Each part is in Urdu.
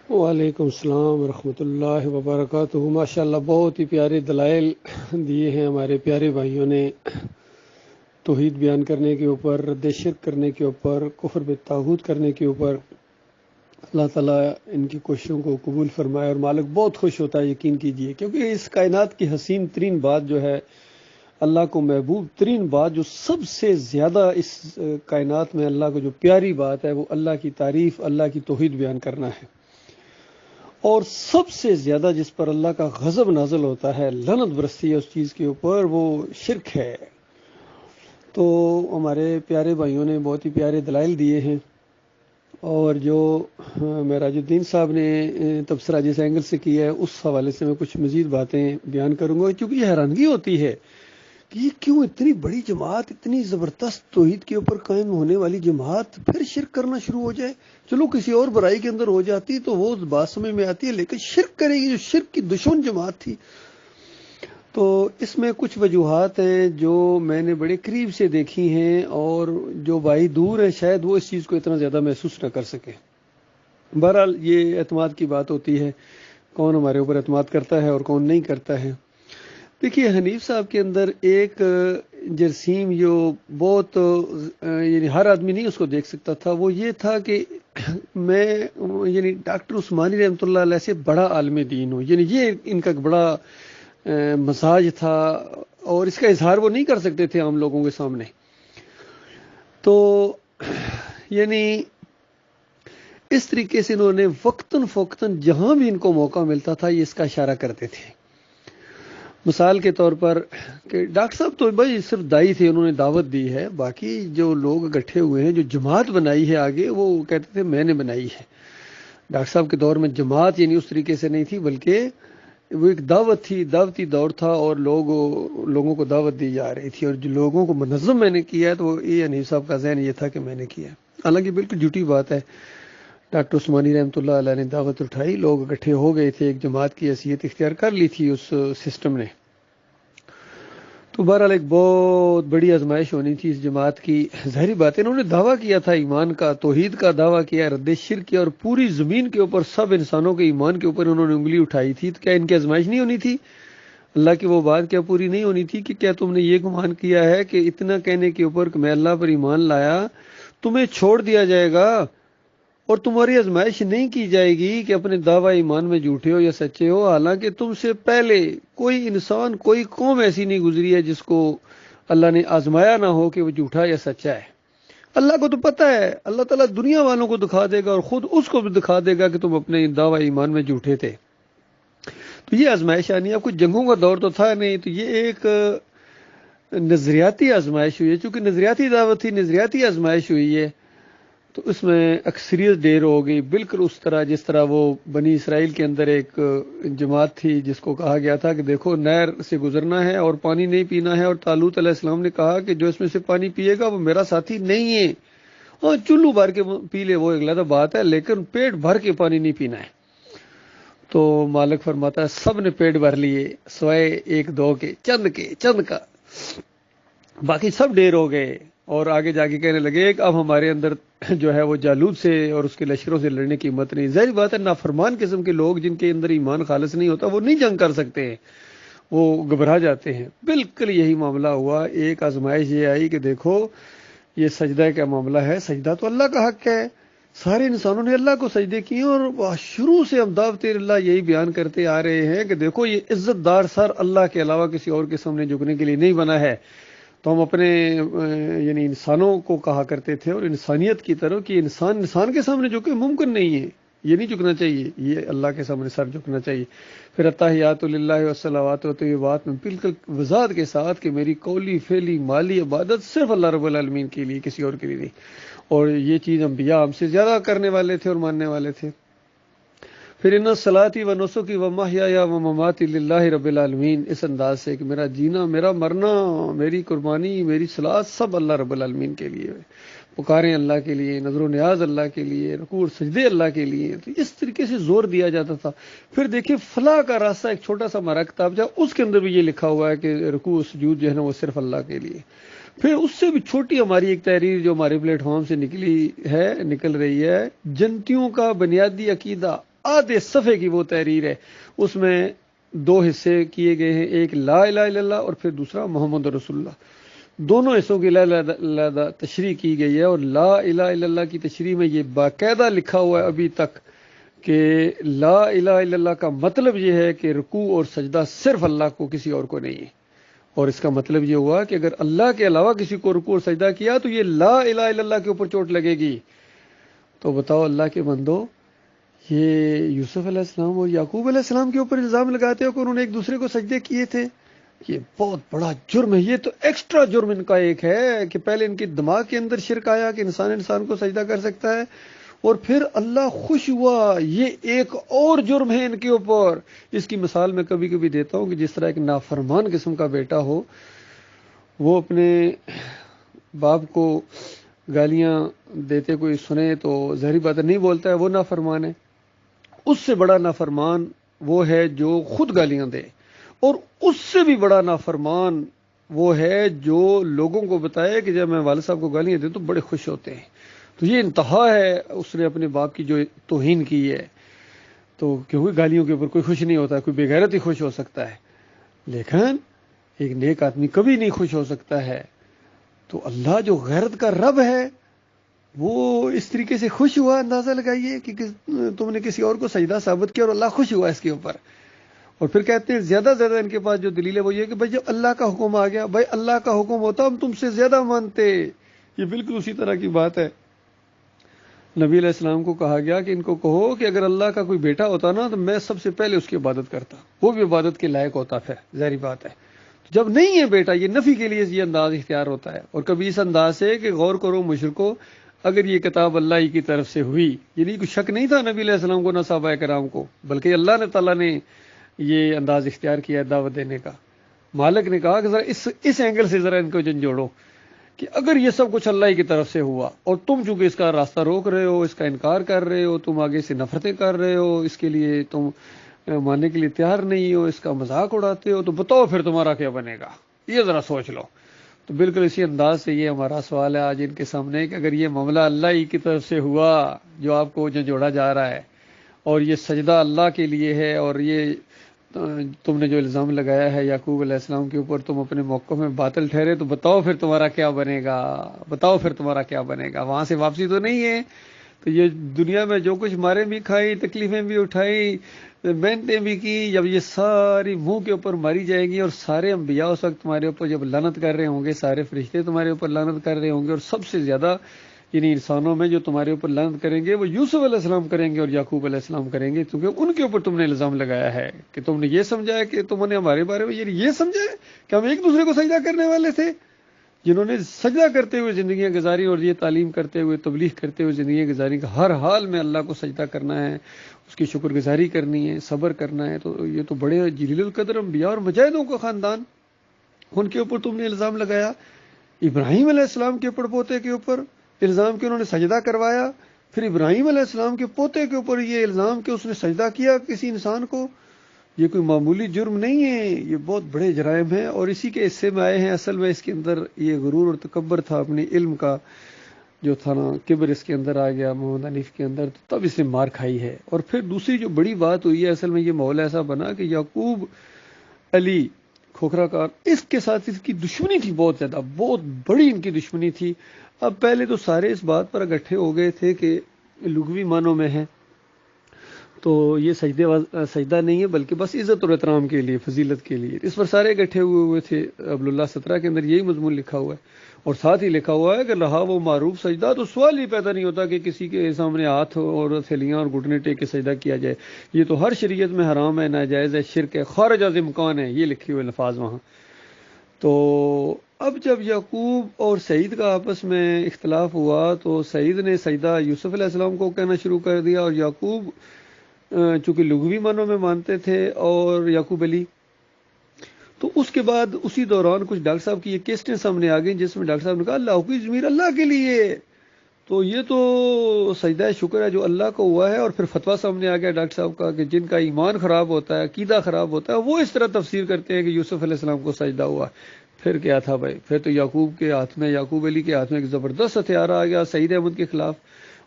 وعلیکم السلام ورحمۃ اللہ وبرکاتہ۔ ماشاءاللہ بہت ہی پیارے دلائل دیے ہیں ہمارے پیارے بھائیوں نے، توحید بیان کرنے کے اوپر، رد شرک کرنے کے اوپر، کفر بالطاغوت کرنے کے اوپر۔ اللہ تعالیٰ ان کی کوششوں کو قبول فرمائے، اور مالک بہت خوش ہوتا ہے، یقین کیجئے، کیونکہ اس کائنات کی حسین ترین بات جو ہے، اللہ کو محبوب ترین بات، جو سب سے زیادہ اس کائنات میں اللہ کو جو پیاری بات ہے، وہ اللہ کی تعریف، اللہ کی توحید بیان کرنا ہے۔ اور سب سے زیادہ جس پر اللہ کا غضب نازل ہوتا ہے، لعنت برستی ہے اس چیز کے اوپر، وہ شرک ہے۔ تو ہمارے پیارے بھائیوں نے بہت ہی پیارے دلائل دیے ہیں، اور جو معراج الدین صاحب نے تبصرہ جس اینگل سے کیا ہے، اس حوالے سے میں کچھ مزید باتیں بیان کروں گا، کیونکہ یہ حیرانگی ہوتی ہے کہ یہ کیوں اتنی بڑی جماعت، اتنی زبردست توحید کے اوپر قائم ہونے والی جماعت پھر شرک کرنا شروع ہو جائے۔ چلو کسی اور برائی کے اندر ہو جاتی تو وہ بات سمجھ میں آتی ہے، لیکن شرک کرے گی جو شرک کی دشمن جماعت تھی۔ تو اس میں کچھ وجوہات ہیں جو میں نے بڑے قریب سے دیکھی ہیں، اور جو بھائی دور ہیں شاید وہ اس چیز کو اتنا زیادہ محسوس نہ کر سکے۔ بہرحال یہ اعتماد کی بات ہوتی ہے، کون ہمارے اوپر اعتماد کرتا ہے اور کون نہیں کرتا ہے۔ دیکھیے، حنیف صاحب کے اندر ایک جرثیم جو بہت یعنی ہر آدمی نہیں اس کو دیکھ سکتا تھا، وہ یہ تھا کہ میں یعنی ڈاکٹر عثمانی رحمۃ اللہ علیہ سے بڑا عالم دین ہوں، یعنی یہ ان کا بڑا مزاج تھا، اور اس کا اظہار وہ نہیں کر سکتے تھے عام لوگوں کے سامنے۔ تو یعنی اس طریقے سے انہوں نے وقتاً فوقتاً جہاں بھی ان کو موقع ملتا تھا یہ اس کا اشارہ کرتے تھے۔ مثال کے طور پر کہ ڈاکٹر صاحب تو بھائی صرف دائی تھے، انہوں نے دعوت دی ہے، باقی جو لوگ اکٹھے ہوئے ہیں، جو جماعت بنائی ہے آگے، وہ کہتے تھے میں نے بنائی ہے۔ ڈاکٹر صاحب کے دور میں جماعت یعنی اس طریقے سے نہیں تھی، بلکہ وہ ایک دعوت تھی، دعوتی دور تھا، اور لوگوں کو دعوت دی جا رہی تھی، اور جو لوگوں کو منظم میں نے کیا ہے، تو وہ یہ حنیف صاحب کا ذہن یہ تھا کہ میں نے کیا ہے۔ حالانکہ بالکل جھوٹی بات ہے، ڈاکٹر عثمانی رحمۃ اللہ علیہ نے دعوت اٹھائی، لوگ اکٹھے ہو گئے تھے، ایک جماعت کی حیثیت اختیار کر لی تھی اس سسٹم نے۔ تو بہرحال ایک بہت بڑی آزمائش ہونی تھی اس جماعت کی۔ ظاہری بات ہے، انہوں نے دعویٰ کیا تھا ایمان کا، توحید کا دعویٰ کیا، رد شرک کیا، اور پوری زمین کے اوپر سب انسانوں کے ایمان کے اوپر انہوں نے انگلی اٹھائی تھی، تو کیا ان کی آزمائش نہیں ہونی تھی؟ اللہ کی وہ بات کیا پوری نہیں ہونی تھی کہ کیا تم نے یہ گمان کیا ہے کہ اتنا کہنے کے اوپر کہ میں اللہ پر ایمان لایا، تمہیں چھوڑ دیا جائے گا اور تمہاری آزمائش نہیں کی جائے گی کہ اپنے دعویٰ ایمان میں جھوٹے ہو یا سچے ہو؟ حالانکہ تم سے پہلے کوئی انسان، کوئی قوم ایسی نہیں گزری ہے جس کو اللہ نے آزمایا نہ ہو کہ وہ جھوٹا یا سچا ہے۔ اللہ کو تو پتہ ہے، اللہ تعالیٰ دنیا والوں کو دکھا دے گا، اور خود اس کو بھی دکھا دے گا کہ تم اپنے دعویٰ ایمان میں جھوٹے تھے۔ تو یہ آزمائش آنی ہے، اب کچھ جنگوں کا دور تو تھا نہیں، تو یہ ایک نظریاتی آزمائش ہوئی ہے، چونکہ نظریاتی دعوت تھی، نظریاتی آزمائش ہوئی ہے، تو اس میں اکثریت دیر ہو گئی، بالکل اس طرح جس طرح وہ بنی اسرائیل کے اندر ایک جماعت تھی جس کو کہا گیا تھا کہ دیکھو نہر سے گزرنا ہے اور پانی نہیں پینا ہے، اور طالوت علیہ السلام نے کہا کہ جو اس میں سے پانی پیے گا وہ میرا ساتھی نہیں ہے، اور چلو بھر کے پی لے وہ ایک علیحدہ بات ہے، لیکن پیٹ بھر کے پانی نہیں پینا ہے۔ تو مالک فرماتا ہے سب نے پیٹ بھر لیے سوائے ایک دو کے، چند کا، باقی سب ڈیر ہو گئے، اور آگے جا کے کہنے لگے کہ اب ہمارے اندر جو ہے وہ جالوت سے اور اس کے لشکروں سے لڑنے کی ہمت نہیں۔ ظاہر بات ہے، نافرمان قسم کے لوگ جن کے اندر ایمان خالص نہیں ہوتا وہ نہیں جنگ کر سکتے ہیں، وہ گھبرا جاتے ہیں۔ بالکل یہی معاملہ ہوا، ایک آزمائش یہ آئی کہ دیکھو یہ سجدہ کا معاملہ ہے، سجدہ تو اللہ کا حق ہے، سارے انسانوں نے اللہ کو سجدے کیے، اور شروع سے ہم دعوت اللہ یہی بیان کرتے آ رہے ہیں کہ دیکھو یہ عزت دار سر اللہ کے علاوہ کسی اور کے سامنے جھکنے کے لیے نہیں بنا ہے۔ تو ہم اپنے یعنی انسانوں کو کہا کرتے تھے، اور انسانیت کی طرف، کہ انسان کے سامنے جھکے ممکن نہیں ہے، یہ نہیں جھکنا چاہیے، یہ اللہ کے سامنے سر جھکنا چاہیے۔ پھر التحیات للہ والصلوات و طیبات میں بالکل وضاحت کے ساتھ کہ میری قولی فعلی مالی عبادت صرف اللہ رب العالمین کے لیے، کسی اور کے لیے نہیں، اور یہ چیز انبیاء ہم سے زیادہ کرنے والے تھے اور ماننے والے تھے۔ پھر ان صلاتی و نسکی و محیا و مماتی للہ رب العالمین، اس انداز سے کہ میرا جینا، میرا مرنا، میری قربانی، میری صلات سب اللہ رب العالمین کے لیے، پکاریں اللہ کے لیے، نظر و نیاز اللہ کے لیے، رکوع اور سجدے اللہ کے لیے۔ تو اس طریقے سے زور دیا جاتا تھا۔ پھر دیکھیں فلاح کا راستہ، ایک چھوٹا سا ہمارا کتاب جا، اس کے اندر بھی یہ لکھا ہوا ہے کہ رکوع و سجود جو ہے نا وہ صرف اللہ کے لیے۔ پھر اس سے بھی چھوٹی ہماری ایک تحریر جو ہمارے پلیٹ فارم سے نکل رہی ہے، جنتیوں کا بنیادی عقیدہ آدھے صفحے کی وہ تحریر ہے، اس میں 2 حصے کیے گئے ہیں، ایک لا الہ الا اللہ اور پھر دوسرا محمد رسول اللہ۔ دونوں حصوں کی علیحدہ تشریح کی گئی ہے، اور لا الہ الا اللہ کی تشریح میں یہ باقاعدہ لکھا ہوا ہے ابھی تک کہ لا الہ الا اللہ کا مطلب یہ ہے کہ رکوع اور سجدہ صرف اللہ کو، کسی اور کو نہیں ہے۔ اور اس کا مطلب یہ ہوا کہ اگر اللہ کے علاوہ کسی کو رکوع اور سجدہ کیا تو یہ لا الہ الا اللہ کے اوپر چوٹ لگے گی۔ تو بتاؤ اللہ کے بندو، یہ یوسف علیہ السلام اور یعقوب علیہ السلام کے اوپر الزام لگاتے ہو کہ انہوں نے ایک دوسرے کو سجدے کیے تھے، یہ بہت بڑا جرم ہے۔ یہ تو ایکسٹرا جرم ان کا ایک ہے کہ پہلے ان کے دماغ کے اندر شرک آیا کہ انسان کو سجدہ کر سکتا ہے، اور پھر اللہ خوش ہوا۔ یہ ایک اور جرم ہے ان کے اوپر۔ اس کی مثال میں کبھی کبھی دیتا ہوں کہ جس طرح ایک نافرمان قسم کا بیٹا ہو، وہ اپنے باپ کو گالیاں دیتے کوئی سنے تو ظاہری بات نہیں بولتا ہے، وہ نافرمان ہے۔ اس سے بڑا نافرمان وہ ہے جو خود گالیاں دے، اور اس سے بھی بڑا نافرمان وہ ہے جو لوگوں کو بتائے کہ جب میں والد صاحب کو گالیاں دوں تو بڑے خوش ہوتے ہیں۔ تو یہ انتہا ہے، اس نے اپنے باپ کی جو توہین کی ہے۔ تو کیونکہ گالیوں کے اوپر کوئی خوش نہیں ہوتا، کوئی بے غیرت ہی خوش ہو سکتا ہے، لیکن ایک نیک آدمی کبھی نہیں خوش ہو سکتا ہے۔ تو اللہ جو غیرت کا رب ہے وہ اس طریقے سے خوش ہوا، اندازہ لگائیے کہ تم نے کسی اور کو سجدہ ثابت کیا اور اللہ خوش ہوا اس کے اوپر۔ اور پھر کہتے ہیں زیادہ ان کے پاس جو دلیل ہے وہ یہ کہ بھائی جب اللہ کا حکم آ گیا، بھائی اللہ کا حکم ہوتا ہم تم سے زیادہ مانتے۔ یہ بالکل اسی طرح کی بات ہے۔ نبی علیہ السلام کو کہا گیا کہ ان کو کہو کہ اگر اللہ کا کوئی بیٹا ہوتا نا تو میں سب سے پہلے اس کی عبادت کرتا، وہ بھی عبادت کے لائق ہوتا۔ پھر ظاہری بات ہے جب نہیں ہے بیٹا، یہ نفی کے لیے یہ انداز اختیار ہوتا ہے۔ اور کبھی اس انداز سے کہ غور کرو مشرکو، اگر یہ کتاب اللہ ہی کی طرف سے ہوئی، یعنی کوئی شک نہیں تھا نبی علیہ السلام کو نہ صحابہ کرام کو، بلکہ اللہ تعالیٰ نے یہ انداز اختیار کیا ہے دعوت دینے کا۔ مالک نے کہا کہ ذرا اس اینگل سے ذرا ان کو جھنجھوڑو کہ اگر یہ سب کچھ اللہ ہی کی طرف سے ہوا اور تم چونکہ اس کا راستہ روک رہے ہو، اس کا انکار کر رہے ہو، تم آگے سے نفرتیں کر رہے ہو، اس کے لیے تم ماننے کے لیے تیار نہیں ہو، اس کا مذاق اڑاتے ہو، تو بتاؤ پھر تمہارا کیا بنے گا، یہ ذرا سوچ لو۔ تو بالکل اسی انداز سے یہ ہمارا سوال ہے آج ان کے سامنے کہ اگر یہ معاملہ اللہ ہی کی طرف سے ہوا جو آپ کو جھنجھوڑا جا رہا ہے، اور یہ سجدہ اللہ کے لیے ہے، اور یہ تم نے جو الزام لگایا ہے یعقوب علیہ السلام کے اوپر تم اپنے موقف میں باطل ٹھہرے، تو بتاؤ پھر تمہارا کیا بنے گا، بتاؤ پھر تمہارا کیا بنے گا۔ وہاں سے واپسی تو نہیں ہے۔ تو یہ دنیا میں جو کچھ مارے بھی کھائی، تکلیفیں بھی اٹھائی، محنتیں بھی کی، جب یہ ساری منہ کے اوپر ماری جائے گی، اور سارے انبیاء اس وقت تمہارے اوپر جب لعنت کر رہے ہوں گے، سارے فرشتے تمہارے اوپر لعنت کر رہے ہوں گے، اور سب سے زیادہ یعنی انسانوں میں جو تمہارے اوپر لعنت کریں گے وہ یوسف علیہ السلام کریں گے اور یعقوب علیہ السلام کریں گے، کیونکہ ان کے اوپر تم نے الزام لگایا ہے کہ تم نے یہ سمجھا ہے کہ تم نے ہمارے بارے میں یہ سمجھا ہے کہ ہم ایک دوسرے کو سجدہ کرنے والے تھے۔ جنہوں نے سجدہ کرتے ہوئے زندگیاں گزاری اور یہ تعلیم کرتے ہوئے، تبلیغ کرتے ہوئے زندگیاں گزاری کہ ہر حال میں اللہ کو سجدہ کرنا ہے، اس کی شکر گزاری کرنی ہے، صبر کرنا ہے، تو یہ تو بڑے جلیل القدر انبیاء اور مجاہدوں کا خاندان، ان کے اوپر تم نے الزام لگایا۔ ابراہیم علیہ السلام کے اوپر پوتے کے اوپر الزام کہ انہوں نے سجدہ کروایا، پھر ابراہیم علیہ السلام کے پوتے کے اوپر یہ الزام کہ اس نے سجدہ کیا کسی انسان کو۔ یہ کوئی معمولی جرم نہیں ہے، یہ بہت بڑے جرائم ہیں، اور اسی کے حصے میں آئے ہیں۔ اصل میں اس کے اندر یہ غرور اور تکبر تھا اپنے علم کا جو تھا نا، کبر اس کے اندر آ گیا محمد حنیف کے اندر، تو تب اس نے مار کھائی ہے۔ اور پھر دوسری جو بڑی بات ہوئی ہے، اصل میں یہ ماحول ایسا بنا کہ یعقوب علی کھوکھرا کار، اس کے ساتھ اس کی دشمنی تھی، بہت زیادہ، بہت بڑی ان کی دشمنی تھی۔ اب پہلے تو سارے اس بات پر اکٹھے ہو گئے تھے کہ لغوی معنوں میں ہے تو یہ سجدہ نہیں ہے بلکہ بس عزت اور احترام کے لیے، فضیلت کے لیے، اس پر سارے اکٹھے ہوئے تھے۔ عبداللہ 17 کے اندر یہی مضمون لکھا ہوا ہے، اور ساتھ ہی لکھا ہوا ہے کہ رہا وہ معروف سجدہ، تو سوال ہی پیدا نہیں ہوتا کہ کسی کے سامنے ہاتھ اور ہتھیلیاں اور گھٹنے ٹیک کے سجدہ کیا جائے، یہ تو ہر شریعت میں حرام ہے، ناجائز ہے، شرک ہے، خارج از امکان ہے، یہ لکھے ہوئے الفاظ وہاں۔ تو اب جب یعقوب اور سعید کا آپس میں اختلاف ہوا تو سعید نے سجدہ یوسف علیہ السلام کو کہنا شروع کر دیا، اور یعقوب چونکہ لغوی معنوں میں مانتے تھے اور یعقوب علی، تو اس کے بعد اسی دوران کچھ ڈاکٹر صاحب کی یہ کیسٹیں سامنے آ گئیں جس میں ڈاکٹر صاحب نے کہا اللہ کی ضمیر اللہ کے لیے، تو یہ تو سجدہ شکر ہے جو اللہ کو ہوا ہے۔ اور پھر فتویٰ سامنے آ گیا ڈاکٹر صاحب کا کہ جن کا ایمان خراب ہوتا ہے، عقیدہ خراب ہوتا ہے، وہ اس طرح تفسیر کرتے ہیں کہ یوسف علیہ السلام کو سجدہ ہوا۔ پھر کیا تھا بھائی، پھر تو یعقوب علی کے ہاتھ میں ایک زبردست ہتھیار آ گیا سعید احمد کے خلاف،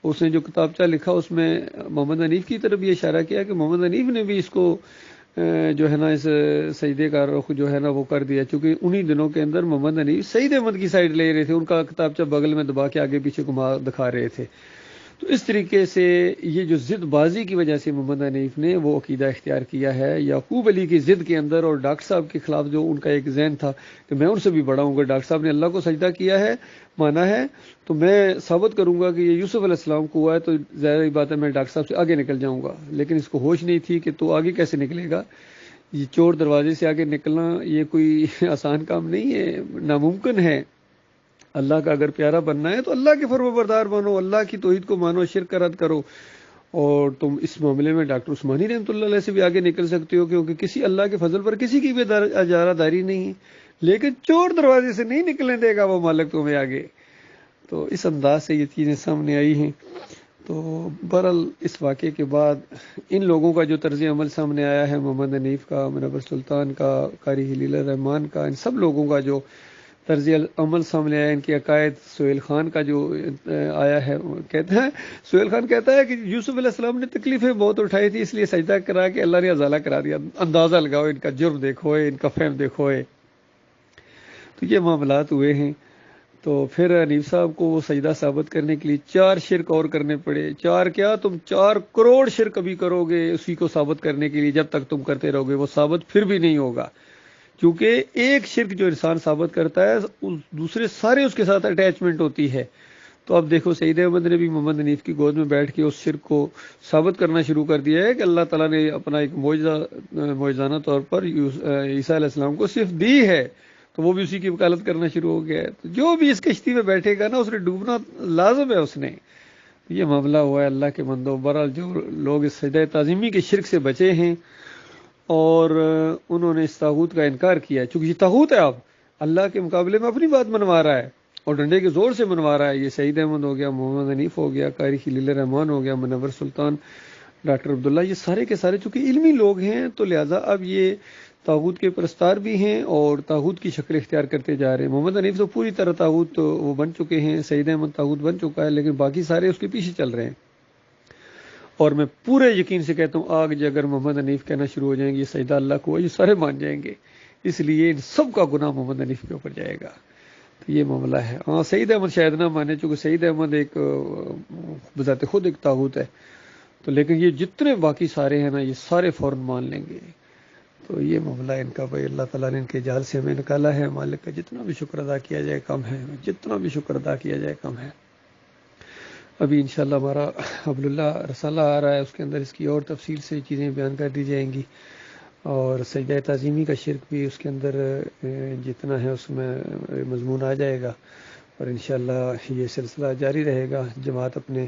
اس نے جو کتابچہ لکھا اس میں محمد حنیف کی طرف یہ اشارہ کیا کہ محمد حنیف نے بھی اس کو جو ہے نا اس سجدے کا رخ جو ہے نا وہ کر دیا، چونکہ انہی دنوں کے اندر محمد حنیف سعید احمد کی سائڈ لے رہے تھے، ان کا کتابچہ بغل میں دبا کے آگے پیچھے گھما دکھا رہے تھے۔ تو اس طریقے سے یہ جو ضد بازی کی وجہ سے محمد حنیف نے وہ عقیدہ اختیار کیا ہے، یعقوب علی کی ضد کے اندر اور ڈاکٹر صاحب کے خلاف جو ان کا ایک ذہن تھا کہ میں ان سے بھی بڑا ہوں گا، ڈاکٹر صاحب نے اللہ کو سجدہ کیا ہے، مانا ہے، تو میں ثابت کروں گا کہ یہ یوسف علیہ السلام کو ہوا ہے، تو ظاہر بات ہے میں ڈاکٹر صاحب سے آگے نکل جاؤں گا۔ لیکن اس کو ہوش نہیں تھی کہ تو آگے کیسے نکلے گا، یہ چور دروازے سے آگے نکلنا یہ کوئی آسان کام نہیں ہے، ناممکن ہے۔ اللہ کا اگر پیارا بننا ہے تو اللہ کے فرمانبردار بنو، اللہ کی توحید کو مانو، شرک کا رد کرو، اور تم اس معاملے میں ڈاکٹر عثمانی رحمۃ اللہ علیہ سے بھی آگے نکل سکتے ہو، کیونکہ کسی اللہ کے فضل پر کسی کی بھی اجارہ داری نہیں ہے، لیکن چور دروازے سے نہیں نکلنے دے گا وہ مالک تمہیں آگے۔ تو اس انداز سے یہ چیزیں سامنے آئی ہیں۔ تو بہرحال اس واقعے کے بعد ان لوگوں کا جو طرز عمل سامنے آیا ہے، محمد حنیف کا، منور سلطان کا، قاری خلیل الرحمان کا، ان سب لوگوں کا جو طرز عمل سامنے آیا، ان کے عقائد، سہیل خان کا جو آیا ہے، کہتا ہے سہیل خان کہتا ہے کہ یوسف علیہ السلام نے تکلیفیں بہت اٹھائی تھی، اس لیے سجدہ کرا کے اللہ نے ازالہ کرا دیا۔ اندازہ لگاؤ ان کا جرم دیکھو، ان کا فہم دیکھو۔ تو یہ معاملات ہوئے ہیں۔ تو پھر حنیف صاحب کو وہ سجدہ ثابت کرنے کے لیے 4 شرک اور کرنے پڑے۔ 4 کیا، تم 4 کروڑ شرک کبھی کرو گے اسی کو ثابت کرنے کے لیے، جب تک تم کرتے رہو گے وہ ثابت پھر بھی نہیں ہوگا، کیونکہ ایک شرک جو انسان ثابت کرتا ہے دوسرے سارے اس کے ساتھ اٹیچمنٹ ہوتی ہے۔ تو اب دیکھو سعید احمد نے بھی محمد حنیف کی گود میں بیٹھ کے اس شرک کو ثابت کرنا شروع کر دیا ہے کہ اللہ تعالیٰ نے اپنا ایک معجزانہ طور پر عیسیٰ علیہ السلام کو صرف دی ہے، تو وہ بھی اسی کی وکالت کرنا شروع ہو گیا ہے۔ تو جو بھی اس کشتی میں بیٹھے گا نا اس نے ڈوبنا لازم ہے اس نے۔ یہ معاملہ ہوا ہے اللہ کے بندوں۔ بہرحال جو لوگ اس سجدہ تعظیمی کے شرک سے بچے ہیں اور انہوں نے اس طاغوت کا انکار کیا ہے، چونکہ یہ طاغوت ہے، اب اللہ کے مقابلے میں اپنی بات منوا رہا ہے اور ڈنڈے کے زور سے منوا رہا ہے۔ یہ سعید احمد ہو گیا، محمد حنیف ہو گیا، قاری خلیل الرحمان ہو گیا، منور سلطان، ڈاکٹر عبداللہ، یہ سارے کے سارے چونکہ علمی لوگ ہیں تو لہٰذا اب یہ طاغوت کے پرستار بھی ہیں اور طاغوت کی شکل اختیار کرتے جا رہے ہیں۔ محمد حنیف تو پوری طرح طاغوت وہ بن چکے ہیں، سعید احمد طاغوت بن چکا ہے، لیکن باقی سارے اس کے پیچھے چل رہے ہیں۔ اور میں پورے یقین سے کہتا ہوں آج اگر محمد حنیف کہنا شروع ہو جائیں گے یہ سجدہ اللہ کو، یہ سارے مان جائیں گے، اس لیے ان سب کا گناہ محمد حنیف کے اوپر جائے گا۔ تو یہ معاملہ ہے۔ ہاں سعید احمد شاید نہ مانے، چونکہ سعید احمد ایک بذات خود ایک طاغوت ہے، تو لیکن یہ جتنے باقی سارے ہیں نا یہ سارے فوراً مان لیں گے۔ تو یہ معاملہ ان کا بھائی اللہ تعالیٰ نے ان کے جال سے ہمیں نکالا ہے۔ مالک کا جتنا بھی شکر ادا کیا جائے کم ہے، جتنا بھی شکر ادا کیا جائے کم ہے۔ ابھی انشاءاللہ ہمارا عبداللہ رسالہ آ رہا ہے، اس کے اندر اس کی اور تفصیل سے چیزیں بیان کر دی جائیں گی، اور سجدہ تعظیمی کا شرک بھی اس کے اندر جتنا ہے اس میں مضمون آ جائے گا، اور انشاءاللہ یہ سلسلہ جاری رہے گا۔ جماعت اپنے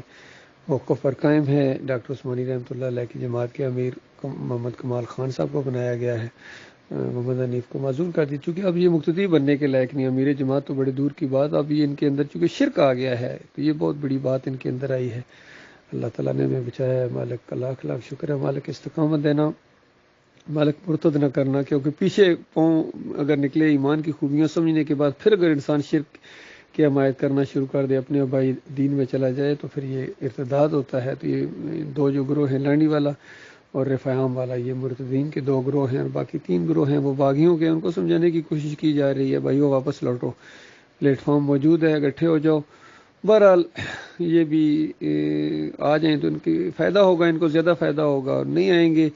موقف پر قائم ہے۔ ڈاکٹر عثمانی رحمۃ اللہ علیہ کی جماعت کے امیر محمد کمال خان صاحب کو بنایا گیا ہے، محمد حنیف کو معزول کر دی، چونکہ اب یہ مقتدی بننے کے لائق نہیں، امیر جماعت تو بڑے دور کی بات، اب یہ ان کے اندر چونکہ شرک آ گیا ہے تو یہ بہت بڑی بات ان کے اندر آئی ہے۔ اللہ تعالیٰ نے ہمیں بچایا ہے، مالک کا لاکھ لاکھ شکر ہے، مالک استقامت دینا، مالک مرتد نہ کرنا، کیونکہ پیچھے پاؤں اگر نکلے ایمان کی خوبیاں سمجھنے کے بعد پھر اگر انسان شرک کی حمایت کرنا شروع کر دے، اپنے بھائی دین میں چلا جائے، تو پھر یہ ارتداد ہوتا ہے۔ تو یہ 2 جو گروہ ہیں، لانڈی والا اور رفاعام والا، یہ مرتدین کے 2 گروہ ہیں، اور باقی 3 گروہ ہیں وہ باغیوں کے، ان کو سمجھانے کی کوشش کی جا رہی ہے، بھائیو واپس لوٹو، پلیٹ فارم موجود ہے، اکٹھے ہو جاؤ۔ بہرحال یہ بھی آ جائیں تو ان کی فائدہ ہوگا، ان کو زیادہ فائدہ ہوگا، اور نہیں آئیں گے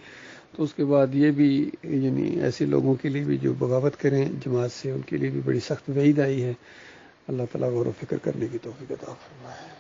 تو اس کے بعد یہ بھی یعنی ایسے لوگوں کے لیے بھی جو بغاوت کریں جماعت سے، ان کے لیے بھی بڑی سخت وعید آئی ہے۔ اللہ تعالیٰ غور و فکر کرنے کی توفیق عطا فرمائے۔